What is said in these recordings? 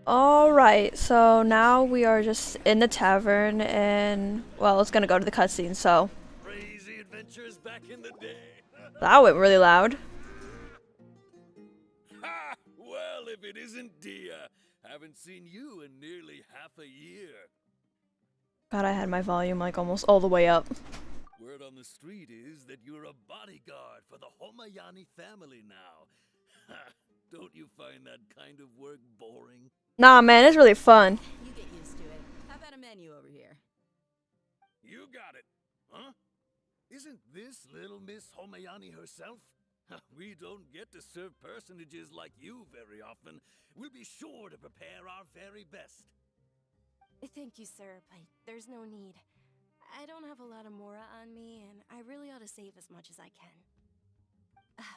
Alright, so now we are just in the tavern and, well, it's gonna go to the cutscene, so. Crazy adventures back in the day. That went really loud. Ha! Well, if it isn't Dehya. Haven't seen you in nearly half a year. God, I had my volume like almost all the way up. Word on the street is that you're a bodyguard for the Homayani family now. Ha! Don't you find that kind of work boring? Nah, man, it's really fun. You get used to it. How about a menu over here? You got it. Huh? Isn't this little Miss Homayani herself? We don't get to serve personages like you very often. We'll be sure to prepare our very best. Thank you, sir, but there's no need. I don't have a lot of Mora on me, and I really ought to save as much as I can.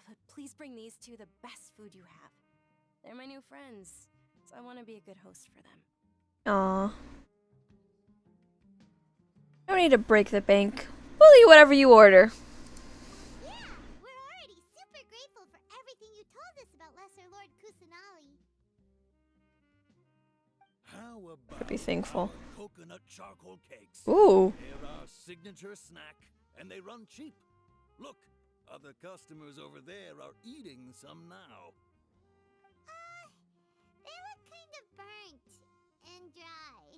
But please bring these two the best food you have. They're my new friends, so I want to be a good host for them. Aw. No need to break the bank. We'll eat whatever you order. Yeah, we're already super grateful for everything you told us about Lesser Lord Kusanali. How about Could be thankful. our coconut charcoal cakes? Ooh. They're our signature snack, and they run cheap. Look, other customers over there are eating some now. They look kind of burnt and dry.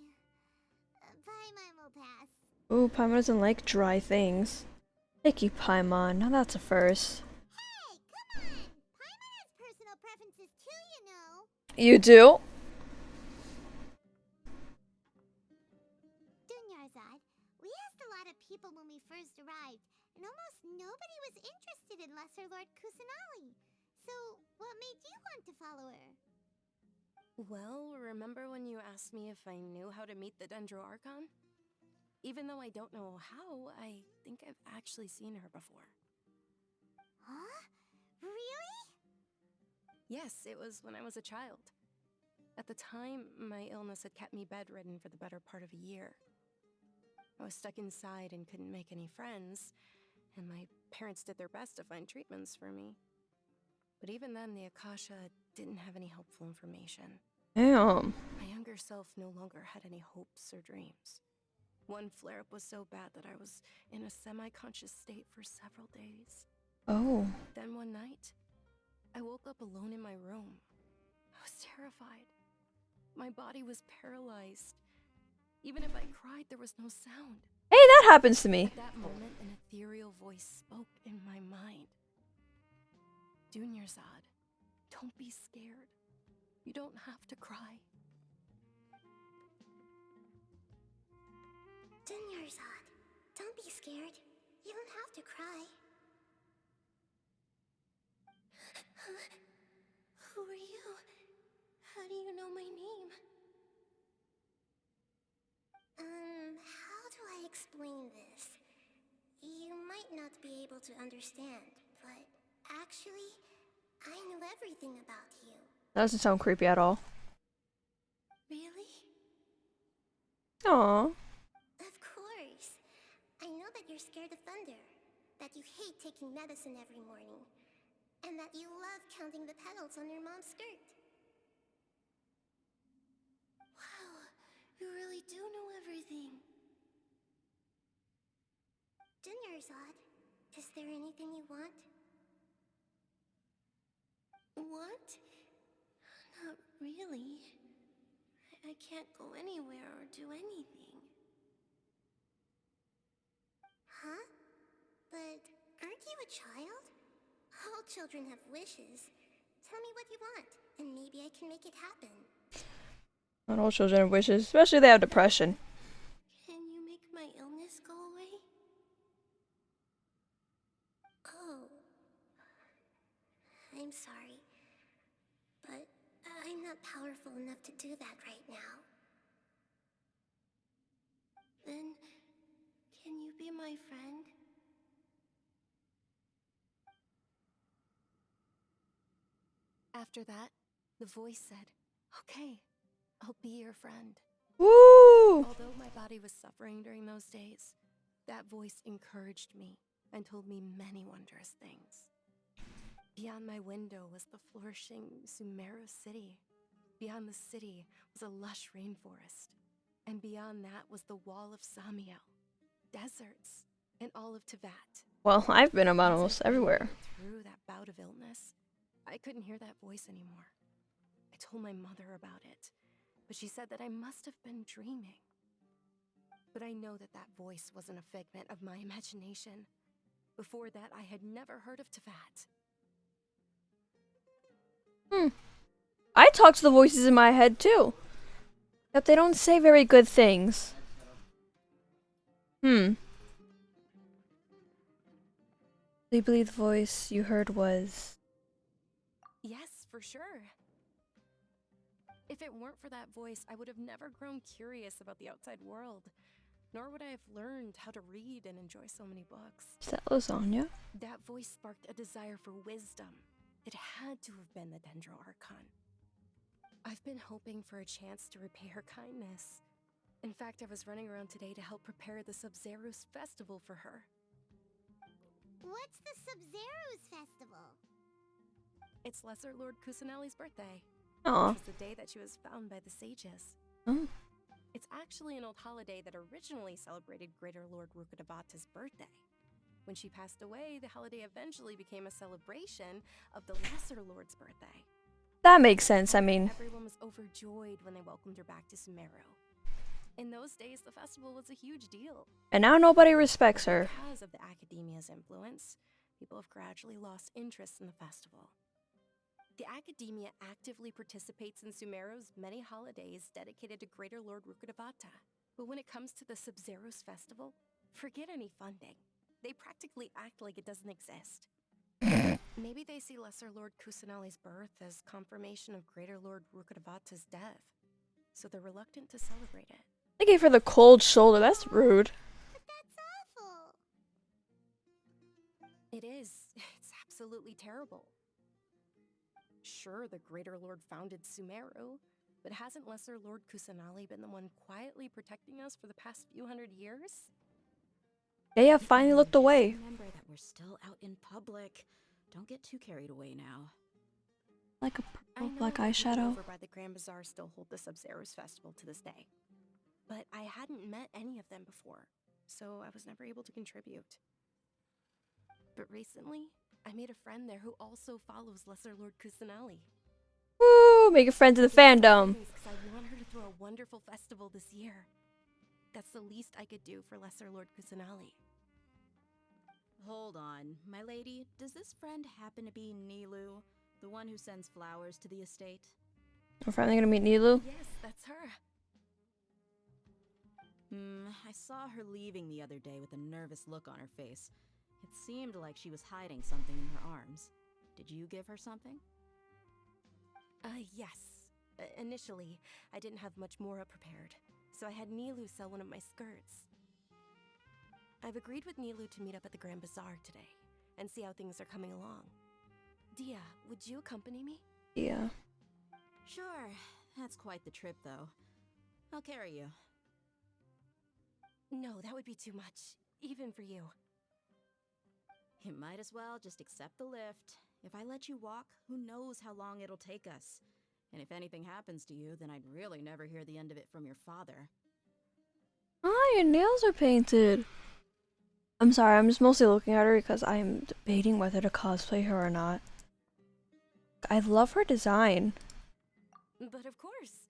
Paimon will pass. Ooh, Paimon doesn't like dry things. Icky Paimon, now that's a first. Hey, come on! Paimon has personal preferences too, you know. You do? Dunyarzad, we asked a lot of people when we first arrived, and almost nobody was interested in Lesser Lord Kusanali. So, what made you want to follow her? Well, remember when you asked me if I knew how to meet the Dendro Archon? Even though I don't know how, I think I've actually seen her before. Huh? Really? Yes, it was when I was a child. At the time, my illness had kept me bedridden for the better part of a year. I was stuck inside and couldn't make any friends, and my parents did their best to find treatments for me. But even then, the Akasha didn't have any helpful information. Damn. My younger self no longer had any hopes or dreams. One flare-up was so bad that I was in a semi-conscious state for several days. Oh. Then one night, I woke up alone in my room. I was terrified. My body was paralyzed. Even if I cried, there was no sound. Hey, that happens to me. At that moment, an ethereal voice spoke in my mind. Dunyarzad, don't be scared. You don't have to cry. Dunyarzad, don't be scared. You don't have to cry. Who are you? How do you know my name? How do I explain this? You might not be able to understand, but actually, I know everything about you. That doesn't sound creepy at all. Really? Aw. Of course. I know that you're scared of thunder, that you hate taking medicine every morning, and that you love counting the petals on your mom's skirt. Wow, you really do know everything. Dunyarzad, is there anything you want? Want? Not really. I can't go anywhere or do anything. Huh? But aren't you a child? All children have wishes. Tell me what you want, and maybe I can make it happen. Not all children have wishes, especially if they have depression. Can you make my illness go away? Oh. I'm sorry. But I'm not powerful enough to do that right now. Then, can you be my friend? After that, the voice said, "Okay, I'll be your friend." Woo! Although my body was suffering during those days, that voice encouraged me and told me many wondrous things. Beyond my window was the flourishing Sumeru city, Beyond the city was a lush rainforest. And beyond that was the wall of Samiel. Deserts. And all of Teyvat. Well, I've been about Once almost I finally everywhere. made it through that bout of illness, I couldn't hear that voice anymore. I told my mother about it, but she said that I must have been dreaming. But I know that that voice wasn't a figment of my imagination. Before that, I had never heard of Teyvat. I talk to the voices in my head too. But they don't say very good things. Do you believe the voice you heard was... Yes, for sure. If it weren't for that voice, I would have never grown curious about the outside world. Nor would I have learned how to read and enjoy so many books. Is that lasagna? That voice sparked a desire for wisdom. It had to have been the Dendro Archon. I've been hoping for a chance to repay her kindness. In fact, I was running around today to help prepare the Sub-Zero's festival for her. What's the Sub-Zero's festival? It's Lesser Lord Kusanali's birthday. Aw. Which was the day that she was found by the sages. Oh. It's actually an old holiday that originally celebrated Greater Lord Rukkhadevata's birthday. When she passed away, the holiday eventually became a celebration of the Lesser Lord's birthday. That makes sense, I mean... Everyone was overjoyed when they welcomed her back to Sumeru. In those days, the festival was a huge deal. And now nobody respects her. Because of the academia's influence, people have gradually lost interest in the festival. The academia actively participates in Sumeru's many holidays dedicated to Greater Lord Rukkhadevata. But when it comes to the Sub-Zero's festival, forget any funding. They practically act like it doesn't exist. Maybe they see Lesser Lord Kusanali's birth as confirmation of Greater Lord Rukkhadevata's death, so they're reluctant to celebrate it. I gave her the cold shoulder, that's rude. But that's awful. It is. It's absolutely terrible. Sure, the Greater Lord founded Sumeru, but hasn't Lesser Lord Kusanali been the one quietly protecting us for the past few hundred years? Kaeya finally looked away. Remember that we're still out in public. Don't get too carried away now. Like a I purple know black that people eyeshadow. over by the Grand Bazaar still hold the Sub-Zero's festival to this day. But I hadn't met any of them before, so I was never able to contribute. But recently, I made a friend there who also follows Lesser Lord Kusanali. Woo! Making friends in the fandom. Because I want her to throw a wonderful festival this year. That's the least I could do for Lesser Lord Kusanali. Hold on, my lady. Does this friend happen to be Nilu, the one who sends flowers to the estate? We're finally gonna meet Nilu. Yes, that's her. I saw her leaving the other day with a nervous look on her face. It seemed like she was hiding something in her arms. Did you give her something? Yes. Initially, I didn't have much more prepared, so I had Nilu sell one of my skirts. I've agreed with Nilu to meet up at the Grand Bazaar today, and see how things are coming along. Dehya, would you accompany me? Yeah. Sure. That's quite the trip, though. I'll carry you. No, that would be too much, even for you. You might as well just accept the lift. If I let you walk, who knows how long it'll take us. And if anything happens to you, then I'd really never hear the end of it from your father. Ah, your nails are painted. I'm sorry, I'm just mostly looking at her because I'm debating whether to cosplay her or not. I love her design. But of course,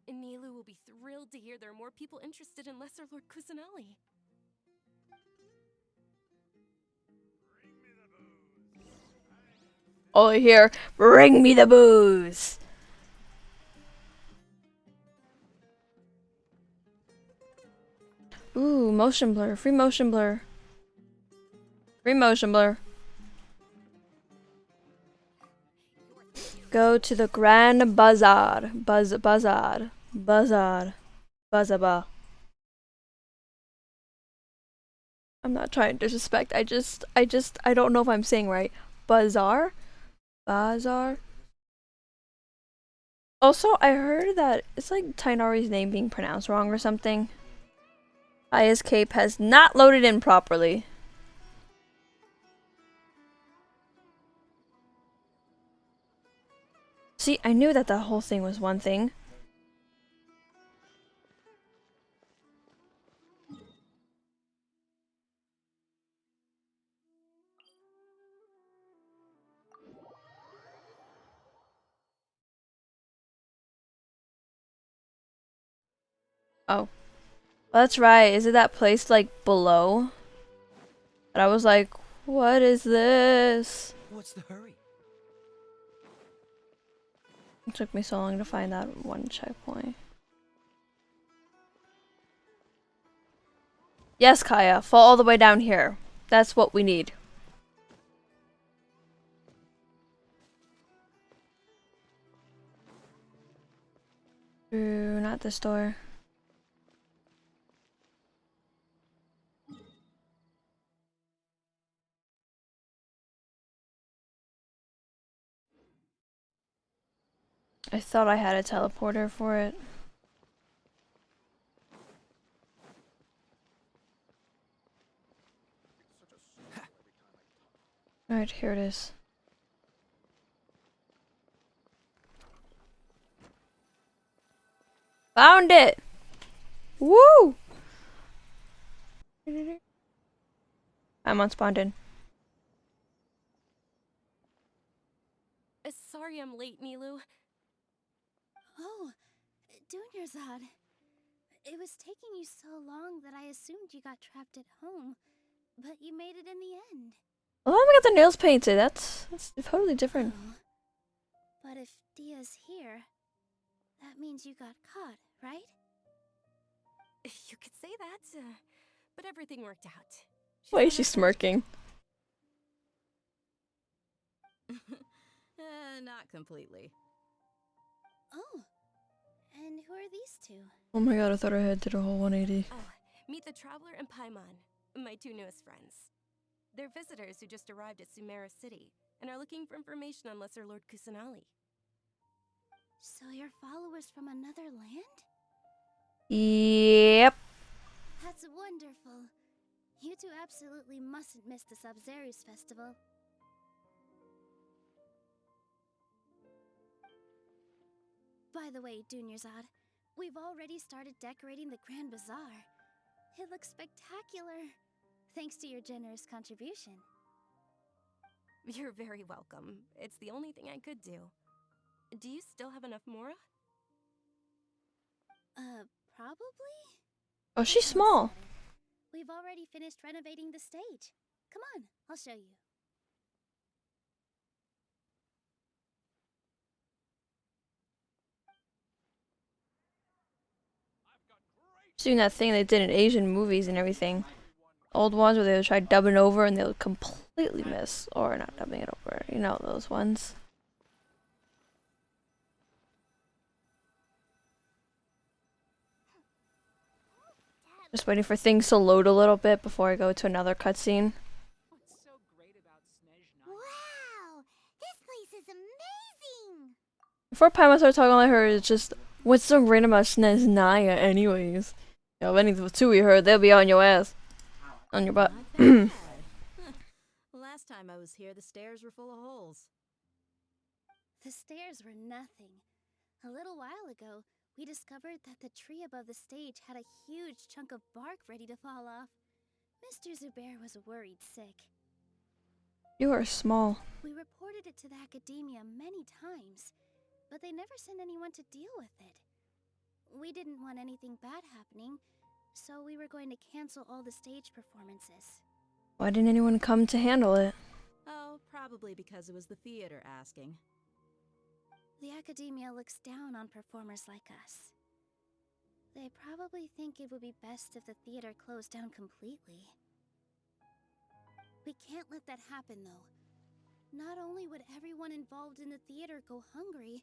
Nilu will be thrilled to hear there are more people interested in Lesser Lord Kusanali. All I hear, bring me the booze. Ooh, motion blur, free motion blur. Free motion blur. Go to the Grand Bazaar. Bazaar. Bazaba. I'm not trying to disrespect. I don't know if I'm saying right. Bazaar? Bazaar? Also, I heard that it's like Tainari's name being pronounced wrong or something. Kaeya's cape has not loaded in properly. See, I knew that the whole thing was one thing. Oh. That's right. Is it that place like below? And I was like, what is this? What's the hurry? It took me so long to find that one checkpoint. Yes, Kaeya, fall all the way down here. That's what we need. Ooh, not this door. I thought I had a teleporter for it. Alright, here it is. Found it! Woo! I'm unspawned in. Sorry I'm late, Nilu. Oh, Dunyarzad. It was taking you so long that I assumed you got trapped at home, but you made it in the end. Well, I got the nails painted. That's totally different. Oh. But if Dia's here, that means you got caught, right? You could say that, but everything worked out. Why is she smirking? Not completely. Oh, and who are these two? Oh my god, I thought her head did a whole 180. Oh, meet the Traveler and Paimon, my two newest friends. They're visitors who just arrived at Sumeru City and are looking for information on Lesser Lord Kusanali. So you're followers from another land? Yep. That's wonderful. You two absolutely mustn't miss the Sub-Zerus festival. By the way, Dunyarzad, we've already started decorating the Grand Bazaar. It looks spectacular, thanks to your generous contribution. You're very welcome. It's the only thing I could do. Do you still have enough Mora? Probably? Oh, she's small. We've already finished renovating the stage. Come on, I'll show you. She's doing that thing they did in Asian movies and everything. Old ones where they would try dubbing over and they would completely miss. Or not dubbing it over. You know those ones. Just waiting for things to load a little bit before I go to another cutscene. Wow! This place is amazing! Before Paimon started talking like her, it's just, what's so great about Sneznaya anyways? You know, if any of the two we heard, they'll be on your ass. On your butt. Not bad. Last time I was here, the stairs were full of holes. The stairs were nothing. A little while ago, we discovered that the tree above the stage had a huge chunk of bark ready to fall off. Mr. Zubair was worried sick. You are small. We reported it to the academia many times, but they never sent anyone to deal with it. We didn't want anything bad happening, so we were going to cancel all the stage performances. Why didn't anyone come to handle it? Oh, probably because it was the theater asking. The academia looks down on performers like us. They probably think it would be best if the theater closed down completely. We can't let that happen, though. Not only would everyone involved in the theater go hungry,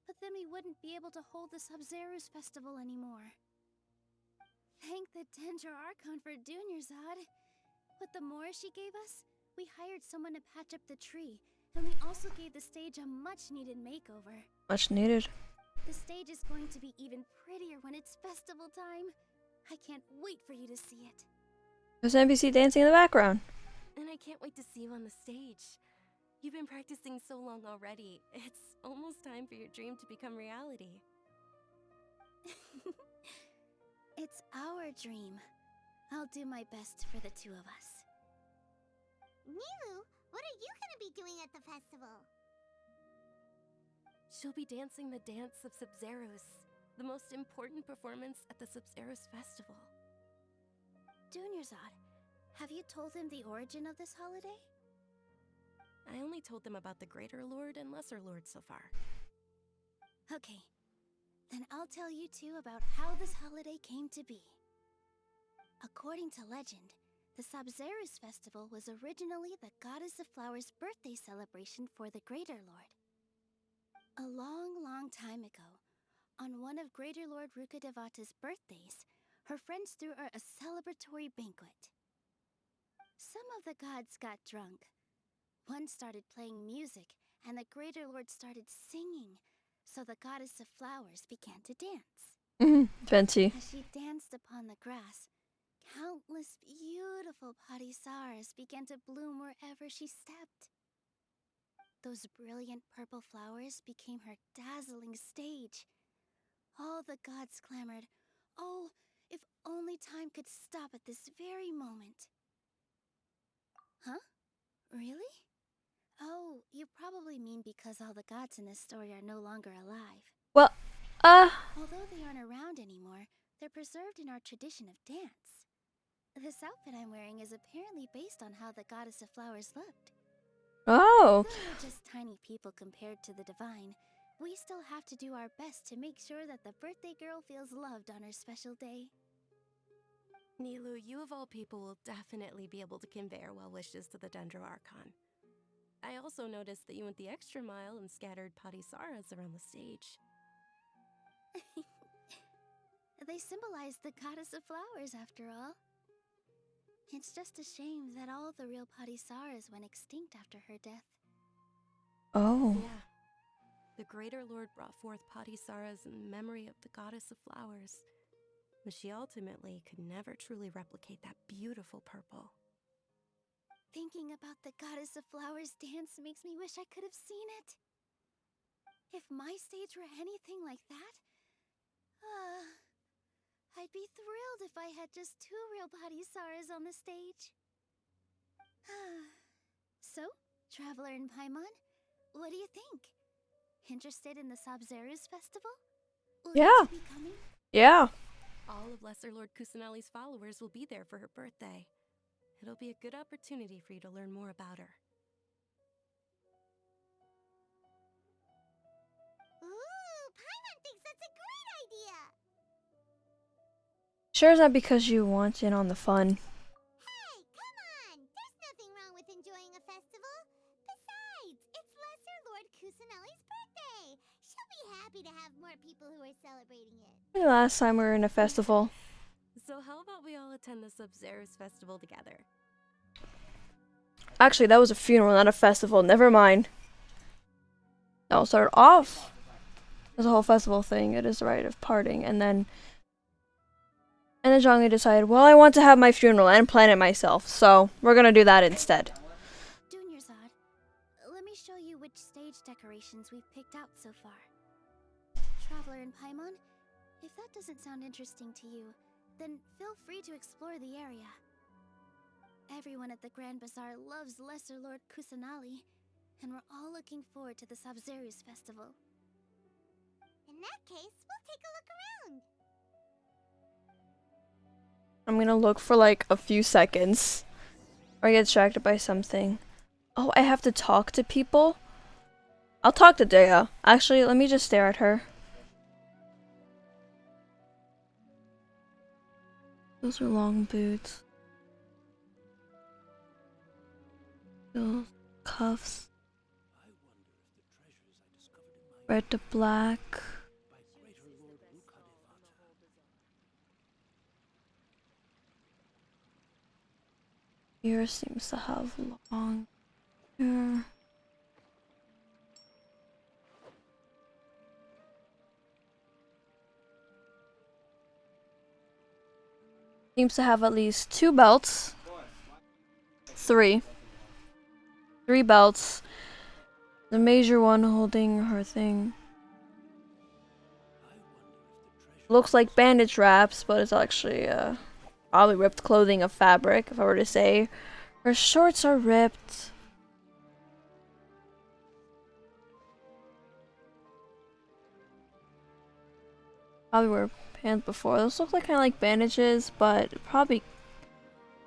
but then we wouldn't be able to hold the Sub-Zerus festival anymore. Thank the Dendra Archon for Dunyarzad. With the Mora she gave us, we hired someone to patch up the tree, and we also gave the stage a much-needed makeover. Much needed. The stage is going to be even prettier when it's festival time. I can't wait for you to see it. There's an NPC dancing in the background. And I can't wait to see you on the stage. You've been practicing so long already. It's almost time for your dream to become reality. It's our dream. I'll do my best for the two of us. Milu, what are you gonna be doing at the festival? She'll be dancing the dance of Sub-Zeros, the most important performance at the Sub-Zeros festival. Dunyarzad, have you told him the origin of this holiday? I only told them about the Greater Lord and Lesser Lord so far. Okay, then I'll tell you two about how this holiday came to be. According to legend, the Sub-Zeros festival was originally the Goddess of Flowers' birthday celebration for the Greater Lord. A long, long time ago, on one of Greater Lord Rukkhadevata's birthdays, her friends threw her a celebratory banquet. Some of the gods got drunk. One started playing music, and the Greater Lord started singing, so the Goddess of Flowers began to dance. Fancy. As she danced upon the grass, countless beautiful parisaras began to bloom wherever she stepped. Those brilliant purple flowers became her dazzling stage. All the gods clamored, "Oh, if only time could stop at this very moment." Huh? Really? Oh, you probably mean because all the gods in this story are no longer alive. Well, Although they aren't around anymore, they're preserved in our tradition of dance. This outfit I'm wearing is apparently based on how the Goddess of Flowers looked. oh. Though we're just tiny people compared to the divine, we still have to do our best to make sure that the birthday girl feels loved on her special day. Nilu, you of all people will definitely be able to convey our well wishes to the Dendro Archon. I also noticed that you went the extra mile and scattered parisaras around the stage. They symbolize the Goddess of Flowers, after all. It's just a shame that all the real parisaras went extinct after her death. Oh. Yeah. The Greater Lord brought forth parisaras in memory of the Goddess of Flowers, but she ultimately could never truly replicate that beautiful purple. Thinking about the Goddess of Flowers dance makes me wish I could have seen it. If my stage were anything like that, I'd be thrilled if I had just two real parisaras on the stage. So, Traveler and Paimon, what do you think? Interested in the Sub-Zeros festival? Will Yeah. you two be coming? Yeah. All of Lesser Lord Kusanali's followers will be there for her birthday. It'll be a good opportunity for you to learn more about her. Ooh, Paimon thinks that's a great idea! Sure, is that because you want in on the fun? Hey, come on! There's nothing wrong with enjoying a festival. Besides, it's Lesser Lord Kusanali's birthday. She'll be happy to have more people who are celebrating it. The last time we were in a festival. So how about we all attend the Sub-Zeros festival together? Actually, that was a funeral, not a festival. Never mind. No, started off as a whole festival thing. It is the rite of parting, and then Zhongli decided, well, I want to have my funeral and plan it myself, so we're gonna do that instead. Dunyarzad, let me show you which stage decorations we've picked out so far. Traveler and Paimon, if that doesn't sound interesting to you, then feel free to explore the area. Everyone at the Grand Bazaar loves Lesser Lord Kusanali, and we're all looking forward to the Sub-Zeros festival. In that case, we'll take a look around. I'm gonna look for like a few seconds, or I get distracted by something. Oh, I have to talk to people? I'll talk to Dehya. Actually, let me just stare at her. Those are long boots. Those cuffs. Red to black. Here seems to have long hair. Seems to have at least 2 belts. 3 belts. The major one holding her thing. Looks like bandage wraps, but it's actually probably ripped clothing of fabric, if I were to say. Her shorts are ripped. Probably wore pants before. Those look like kind of like bandages, but probably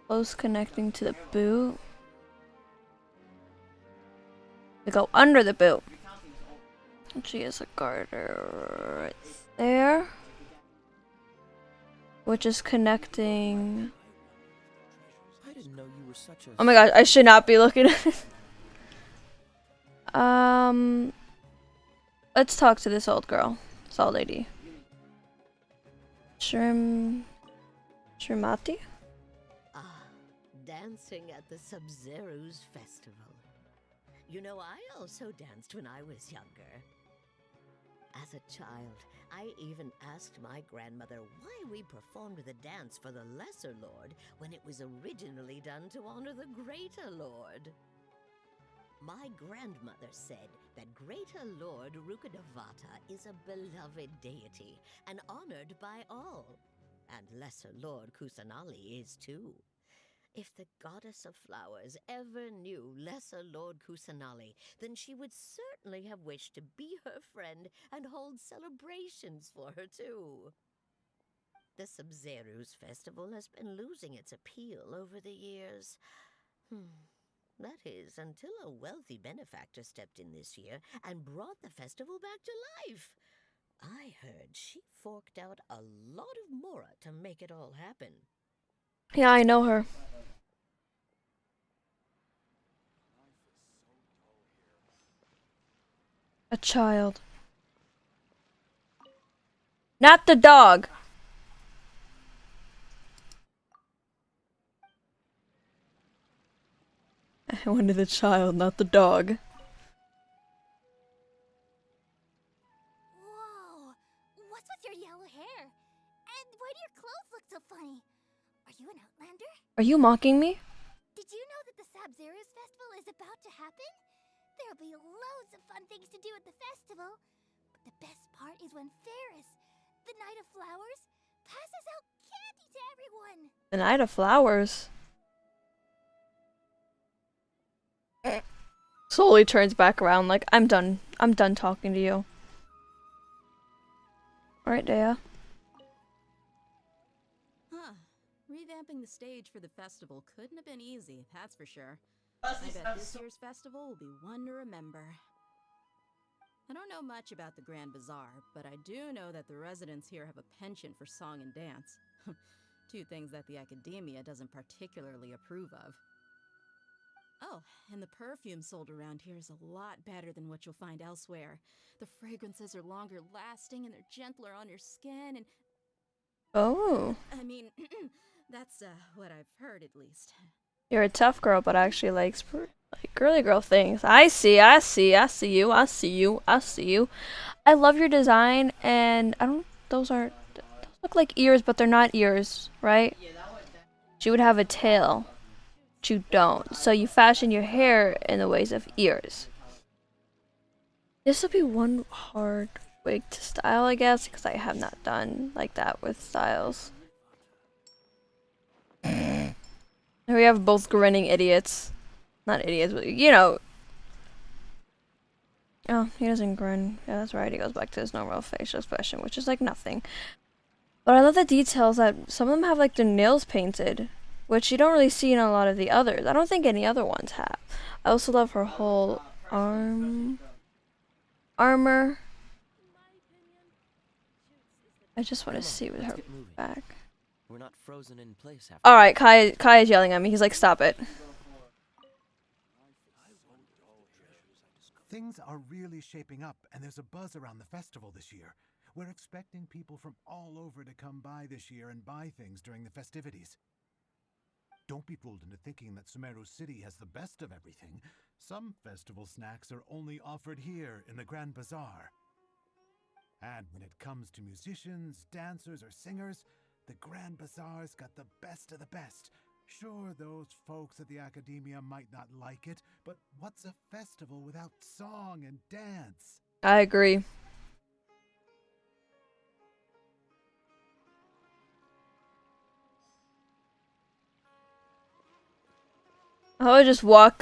close connecting to the boot. They go under the boot. She has a garter right there, which is connecting. I didn't know you were such a... Oh my gosh, I should not be looking at it. Let's talk to this old girl. This old lady. Shrimati? Ah, dancing at the Sub-Zero's festival. You know, I also danced when I was younger. As a child, I even asked my grandmother why we performed the dance for the Lesser Lord when it was originally done to honor the Greater Lord. My grandmother said that Greater Lord Rukkhadevata is a beloved deity and honored by all. And Lesser Lord Kusanali is too. If the goddess of flowers ever knew Lesser Lord Kusanali, then she would certainly have wished to be her friend and hold celebrations for her too. The Sub-Zero's festival has been losing its appeal over the years. That is, until a wealthy benefactor stepped in this year and brought the festival back to life. I heard she forked out a lot of mora to make it all happen. Yeah, I know her. A child. Not the dog. I wanted the child, not the dog. Whoa! What's with your yellow hair? And why do your clothes look so funny? Are you an outlander? Are you mocking me? Did you know that the Sub-Zero's festival is about to happen? There'll be loads of fun things to do at the festival. But the best part is when Ferris, the Knight of Flowers, passes out candy to everyone. The Knight of Flowers. Slowly turns back around like, I'm done. I'm done talking to you. Alright, Dehya. Huh. Revamping the stage for the festival couldn't have been easy, that's for sure. I bet this year's festival will be one to remember. I don't know much about the Grand Bazaar, but I do know that the residents here have a penchant for song and dance. Two things that the academia doesn't particularly approve of. Oh, and the perfume sold around here is a lot better than what you'll find elsewhere. The fragrances are longer lasting and they're gentler on your skin and... Oh. I mean, that's what I've heard at least. You're a tough girl, but actually likes like girly girl things. I see you. I see you. I love your design, and those look like ears, but they're not ears, right? She would have a tail. But you don't. So you fashion your hair in the ways of ears. This will be one hard wig to style, I guess, because I have not done like that with styles. Here we have both grinning idiots. Not idiots, but you know. Oh, he doesn't grin. Yeah, that's right. He goes back to his normal facial expression, which is like nothing. But I love the details that some of them have like their nails painted, which you don't really see in a lot of the others. I don't think any other ones have. I also love her whole armor. I just want to see with her back. We're not frozen in place after. All right, Kaeya's yelling at me. He's like, "Stop it." Things are really shaping up, and there's a buzz around the festival this year. We're expecting people from all over to come by this year and buy things during the festivities. Don't be fooled into thinking that Sumeru City has the best of everything. Some festival snacks are only offered here in the Grand Bazaar. And when it comes to musicians, dancers, or singers, the Grand Bazaar's got the best of the best. Sure, those folks at the academia might not like it, but what's a festival without song and dance? I agree. I would just walk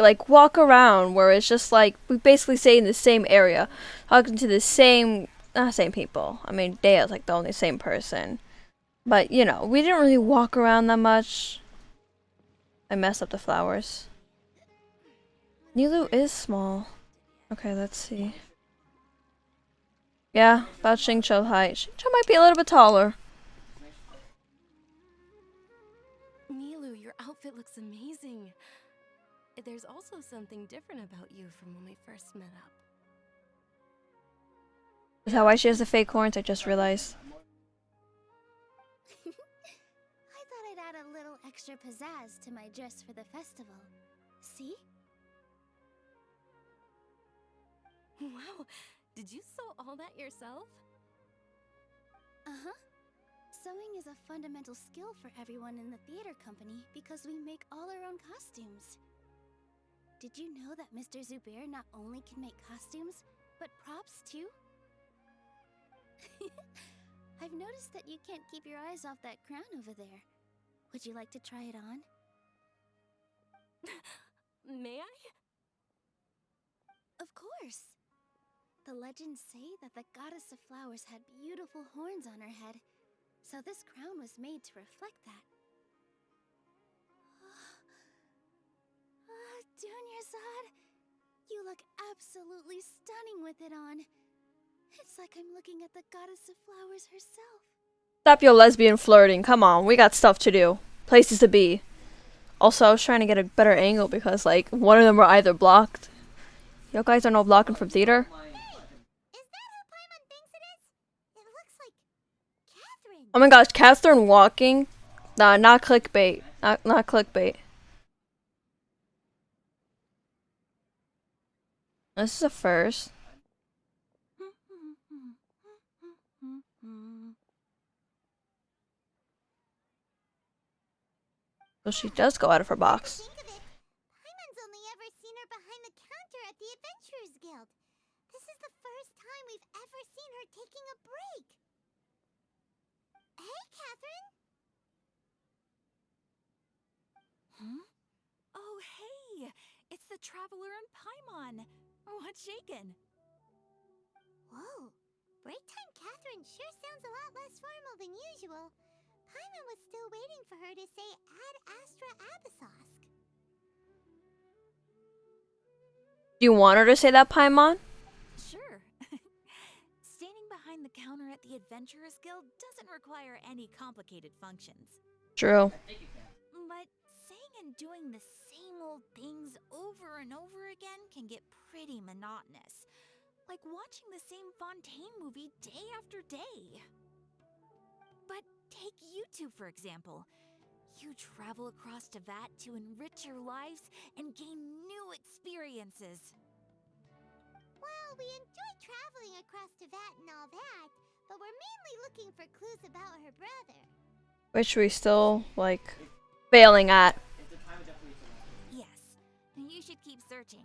around where it's just like we basically stay in the same area, talking to the same, not same people. I mean, Dehya's like the only same person, but you know, we didn't really walk around that much. I messed up the flowers. Nilu is small. Okay, let's see. Yeah, about Xingqiu height. Xingqiu might be a little bit taller. Nilu, your outfit looks amazing. There's also something different about you from when we first met up. Is that why she has the fake horns? I just realized. I thought I'd add a little extra pizzazz to my dress for the festival. See? Wow, did you sew all that yourself? Uh-huh. Sewing is a fundamental skill for everyone in the theater company because we make all our own costumes. Did you know that Mr. Zubair not only can make costumes, but props too? I've noticed that you can't keep your eyes off that crown over there. Would you like to try it on? May I? Of course! The legends say that the goddess of flowers had beautiful horns on her head, so this crown was made to reflect that. Dunyarzad, you look absolutely stunning with it on. It's like I'm looking at the goddess of flowers herself. Stop your lesbian flirting. Come on, we got stuff to do. Places to be. Also, I was trying to get a better angle because, like, one of them were either blocked. You guys are no blocking from theater? Is that who Paimon thinks it is? It looks like Catherine. Oh my gosh, Catherine walking? Nah, not clickbait. Not clickbait. This is a first. So she does go out of her box. Think of it. Paimon's only ever seen her behind the counter at the Adventurers Guild. This is the first time we've ever seen her taking a break. Hey, Catherine. Huh? Oh, hey! It's the Traveler and Paimon. What's shaken? Whoa. Break time Catherine sure sounds a lot less formal than usual. Paimon was still waiting for her to say Ad Astra Abyssosque. Do you want her to say that, Paimon? Sure. Standing behind the counter at the Adventurers Guild doesn't require any complicated functions. True. But saying and doing the same old things over and over again can get pretty monotonous. Like watching the same Fontaine movie day after day. But take you two, for example. You travel across Teyvat to enrich your lives and gain new experiences. Well, we enjoy traveling across Teyvat and all that, but we're mainly looking for clues about her brother. Which we still, like, failing at. Yes, you should keep searching.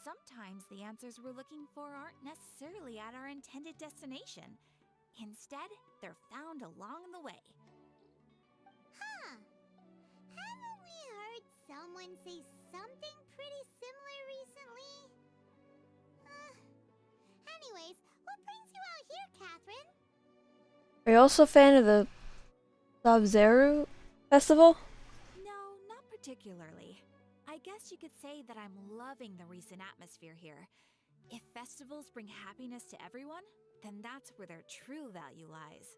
Sometimes the answers we're looking for aren't necessarily at our intended destination. Instead, they're found along the way. Huh. Haven't we heard someone say something pretty similar recently? Anyways, what brings you out here, Catherine? Are you also a fan of the Sub-Zero festival? No, not particularly. I guess you could say that I'm loving the recent atmosphere here. If festivals bring happiness to everyone, then that's where their true value lies.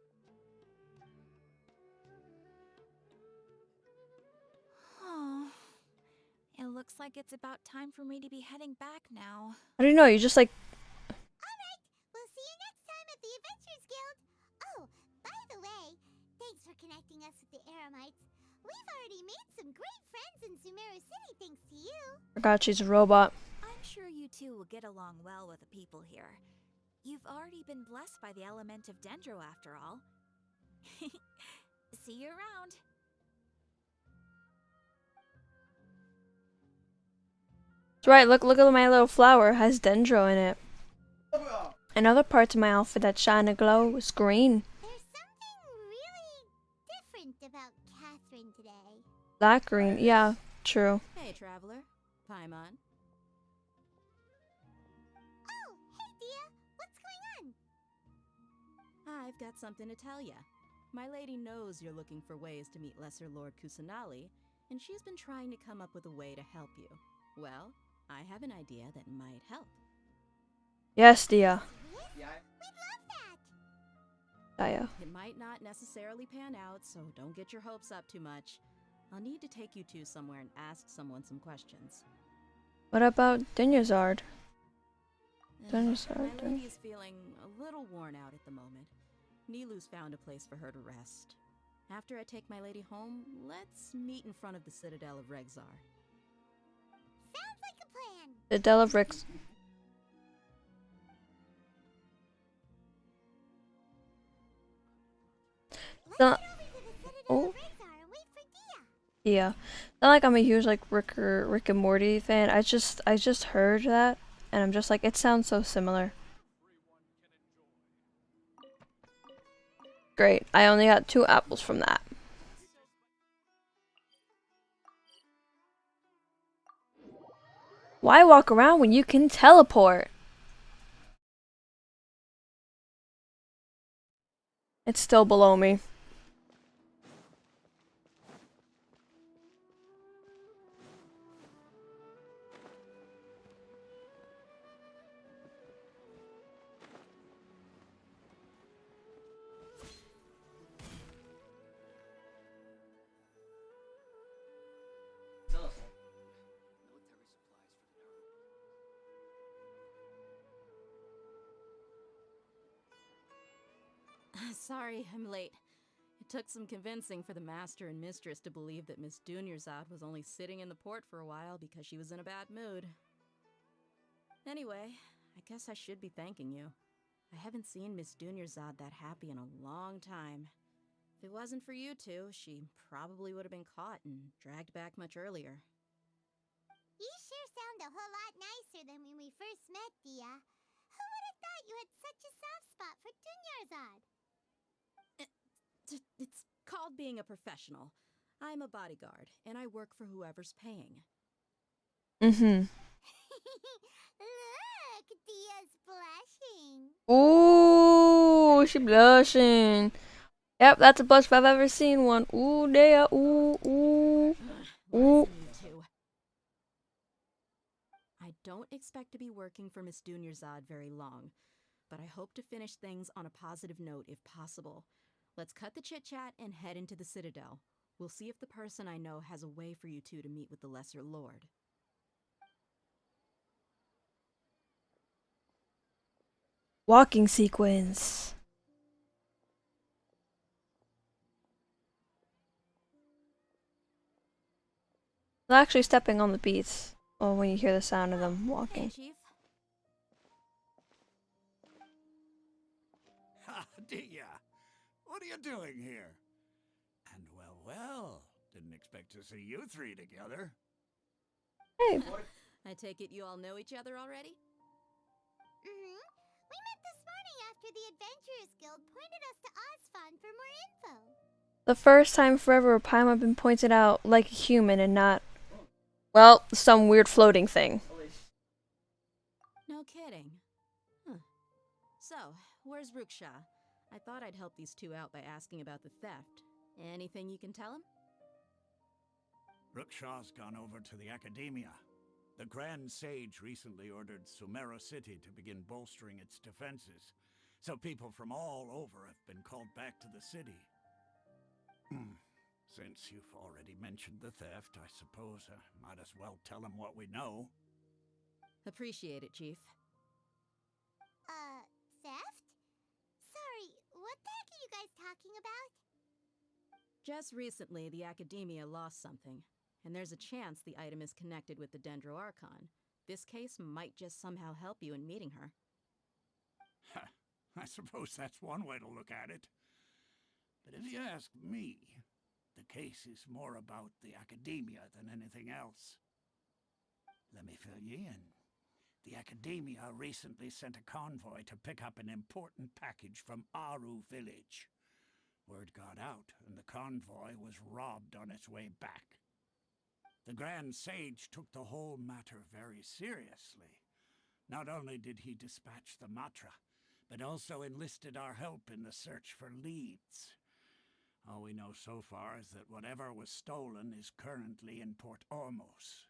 Oh, it looks like it's about time for me to be heading back now. I don't know, you just like... Alright, we'll see you next time at the Adventurers Guild. Oh, by the way, thanks for connecting us with the Eremites. We've already made some great friends in Sumeru City thanks to you. Forgot she's a robot. I'm sure you two will get along well with the people here. You've already been blessed by the element of Dendro after all. See you around. That's right, look at my little flower. It has dendro in it. And other parts of my outfit that shine and glow is green. There's something really different about Catherine today. That green, yeah, true. Hey, traveler. Paimon. Oh, hey, Dehya. What's going on? I've got something to tell ya. My lady knows you're looking for ways to meet Lesser Lord Kusanali, and she's been trying to come up with a way to help you. Well, I have an idea that might help. Yes, Dehya. We'd love that. Dehya. It might not necessarily pan out, so don't get your hopes up too much. I'll need to take you two somewhere and ask someone some questions. What about Dunyarzad? My Dunyarzad. lady is feeling a little worn out at the moment. Nilu's found a place for her to rest. After I take my lady home, let's meet in front of the Citadel of Regzar. Sounds like a plan. The Dell of Rix. Let's So, head over to the Citadel oh. of Regzar and wait for Dehya. Yeah. Not like I'm a huge like Rick and Morty fan. I just heard that and I'm just like it sounds so similar. Great. I only got 2 apples from that. Why walk around when you can teleport? It's still below me. Sorry, I'm late. It took some convincing for the master and mistress to believe that Miss Dunyarzad was only sitting in the port for a while because she was in a bad mood. Anyway, I guess I should be thanking you. I haven't seen Miss Dunyarzad that happy in a long time. If it wasn't for you two, she probably would have been caught and dragged back much earlier. You sure sound a whole lot nicer than when we first met, Dehya. Who would have thought you had such a soft spot for Dunyarzad? It's called being a professional. I'm a bodyguard, and I work for whoever's paying. Mm-hmm. Look, Dehya's blushing. Ooh, she blushing. Yep, that's a blush if I've ever seen one. Ooh, Dehya. Ooh, ooh. Ooh. Listen, you two. I don't expect to be working for Miss Dunyarzad very long, but I hope to finish things on a positive note if possible. Let's cut the chit-chat and head into the Citadel. We'll see if the person I know has a way for you two to meet with the Lesser Lord. Walking sequence. They're actually stepping on the beats. Oh, when you hear the sound of them Hey, walking. Chief. Ha, Dehya! What are you doing here? And well, didn't expect to see you three together. Hey. I take it you all know each other already? Mm-hmm. We met this morning after the Adventurers Guild pointed us to Ozfon for more info. The first time forever a Paimon been pointed out like a human and not, well, some weird floating thing. No kidding. Huh. So, where's Ruksha? I thought I'd help these two out by asking about the theft. Anything you can tell him? Ruksha's gone over to the Academia. The Grand Sage recently ordered Sumeru City to begin bolstering its defenses, so people from all over have been called back to the city. Since you've already mentioned the theft, I suppose I might as well tell him what we know. Appreciate it, Chief. Theft? Sorry, what the heck are you guys talking about? Just recently, the Academia lost something, and there's a chance the item is connected with the Dendro Archon. This case might just somehow help you in meeting her. I suppose that's one way to look at it. But if you ask me, the case is more about the Academia than anything else. Let me fill you in. The Academia recently sent a convoy to pick up an important package from Aru village. Word got out, and the convoy was robbed on its way back. The Grand Sage took the whole matter very seriously. Not only did he dispatch the Matra, but also enlisted our help in the search for leads. All we know so far is that whatever was stolen is currently in Port Ormos.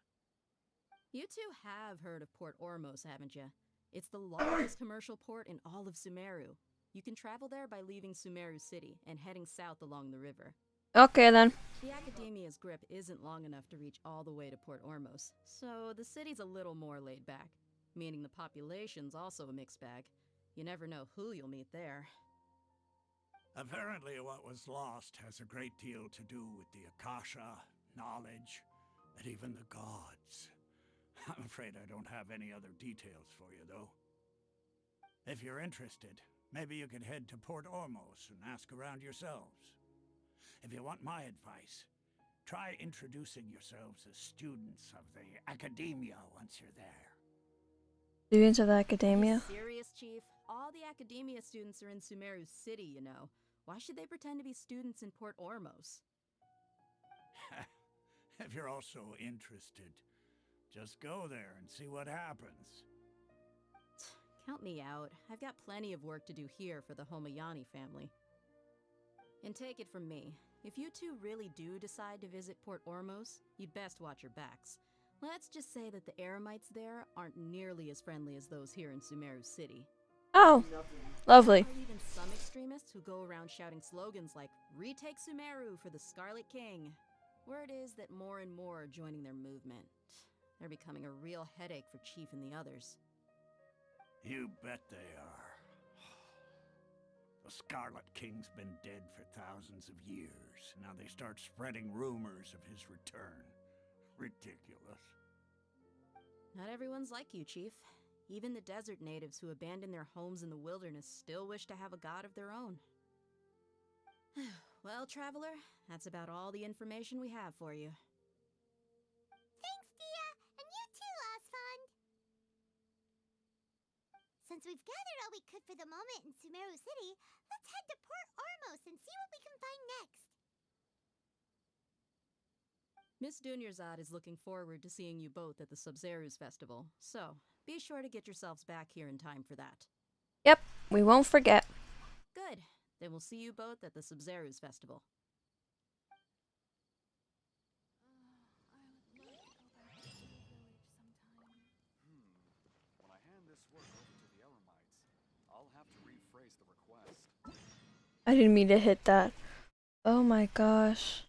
You two have heard of Port Ormos, haven't you? It's the largest commercial port in all of Sumeru. You can travel there by leaving Sumeru City and heading south along the river. Okay then. The Academia's grip isn't long enough to reach all the way to Port Ormos, so the city's a little more laid back, meaning the population's also a mixed bag. You never know who you'll meet there. Apparently what was lost has a great deal to do with the Akasha, knowledge, and even the gods. I'm afraid I don't have any other details for you, though. If you're interested, maybe you could head to Port Ormos and ask around yourselves. If you want my advice, try introducing yourselves as students of the Academia once you're there. Students of the Are Academia? you serious, Chief? All the Academia students are in Sumeru City, you know. Why should they pretend to be students in Port Ormos? If you're also interested, just go there and see what happens. Count me out. I've got plenty of work to do here for the Homayani family. And take it from me, if you two really do decide to visit Port Ormos, you'd best watch your backs. Let's just say that the Eremites there aren't nearly as friendly as those here in Sumeru City. Oh, lovely. There are even some extremists who go around shouting slogans like, "Retake Sumeru for the Scarlet King." Word is that more and more are joining their movement. They're becoming a real headache for Chief and the others. You bet they are. The Scarlet King's been dead for thousands of years. Now they start spreading rumors of his return. Ridiculous. Not everyone's like you, Chief. Even the desert natives who abandoned their homes in the wilderness still wish to have a god of their own. Well, Traveler, that's about all the information we have for you. Thanks, Dehya, and you too, Osfond. Since we've gathered all we could for the moment in Sumeru City, let's head to Port Ormos and see what we can find next. Miss Dunyarzad is looking forward to seeing you both at the Sub-Zeru's festival, so be sure to get yourselves back here in time for that. Yep, we won't forget. Good. Then we'll see you both at the Sub-Zeru's festival. When I hand this work over to the Eremites, I'll have to rephrase the request. I didn't mean to hit that. Oh my gosh.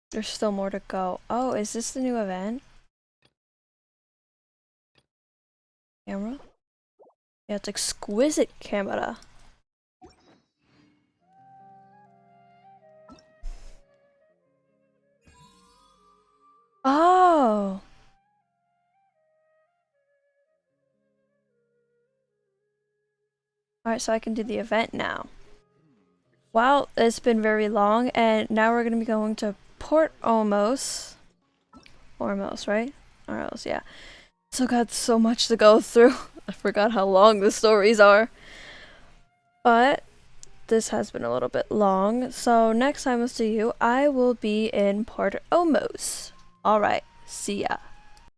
There's still more to go. Oh, is this the new event? Camera? Yeah, it's exquisite camera. Oh. Alright, so I can do the event now. Wow, it's been very long, and now we're going to be going to Port Ormos. Ormos, right? Ormos, yeah. So got so much to go through. I forgot how long the stories are. But this has been a little bit long. So next time I'll see you, I will be in Port Ormos. Alright, see ya.